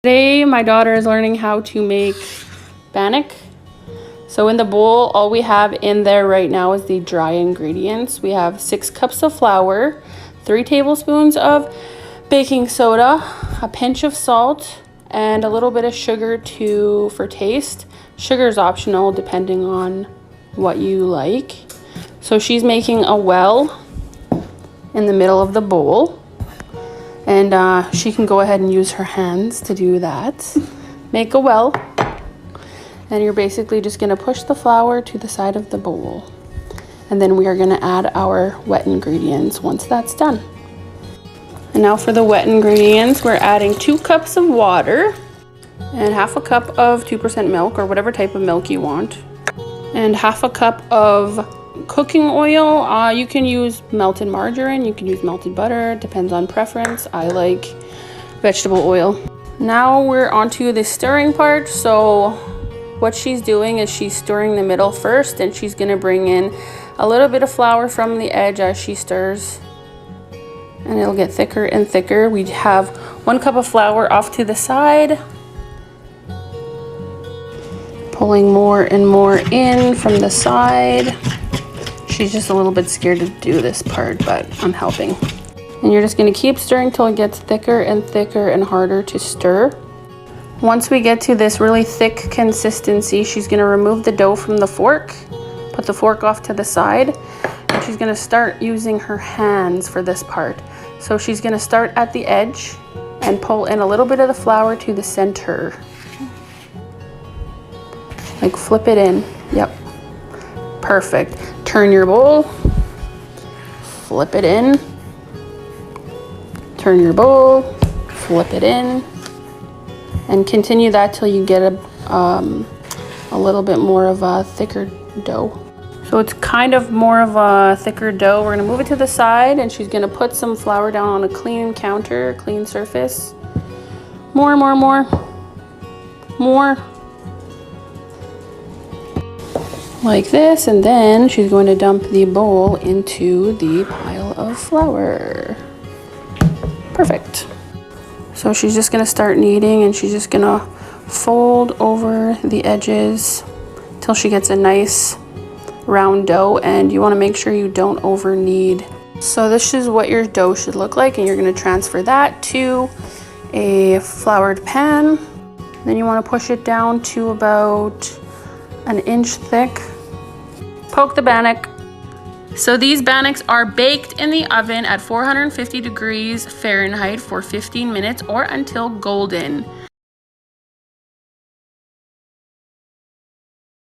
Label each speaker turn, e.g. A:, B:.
A: Today, my daughter is learning how to make bannock. So in the bowl, all we have in there right now is the dry ingredients. We have 6 cups of flour, 3 tablespoons of baking soda, a pinch of salt, and a little bit of sugar for taste. Sugar is optional depending on what you like. So she's making a well in the middle of the bowl. And she can go ahead and use her hands to do that. Make a well. And you're basically just gonna push the flour to the side of the bowl. And then we are gonna add our wet ingredients once that's done. And now for the wet ingredients, we're adding 2 cups of water and half a cup of 2% milk, or whatever type of milk you want. And half a cup of cooking oil. You can use melted margarine, you can use melted butter, depends on preference. I like vegetable oil. Now we're onto the stirring part. So what she's doing is she's stirring the middle first, and she's gonna bring in a little bit of flour from the edge as she stirs, and it'll get thicker and thicker. We have 1 cup of flour off to the side, pulling more and more in from the side. She's just a little bit scared to do this part, but I'm helping. And you're just gonna keep stirring till it gets thicker and thicker and harder to stir. Once we get to this really thick consistency, she's gonna remove the dough from the fork, put the fork off to the side, and she's gonna start using her hands for this part. So she's gonna start at the edge and pull in a little bit of the flour to the center. Like flip it in, yep. Perfect. Turn your bowl, flip it in, turn your bowl, flip it in, and continue that till you get a little bit more of a thicker dough. So it's kind of more of a thicker dough. We're gonna move it to the side, and she's gonna put some flour down on a clean counter, clean surface. More. Like this, and then she's going to dump the bowl into the pile of flour. Perfect. So she's just gonna start kneading, and she's just gonna fold over the edges till she gets a nice round dough, and you wanna make sure you don't over knead. So this is what your dough should look like, and you're gonna transfer that to a floured pan. Then you wanna push it down to about 1 inch thick. Poke the bannock. So these bannocks are baked in the oven at 450 degrees Fahrenheit for 15 minutes or until golden.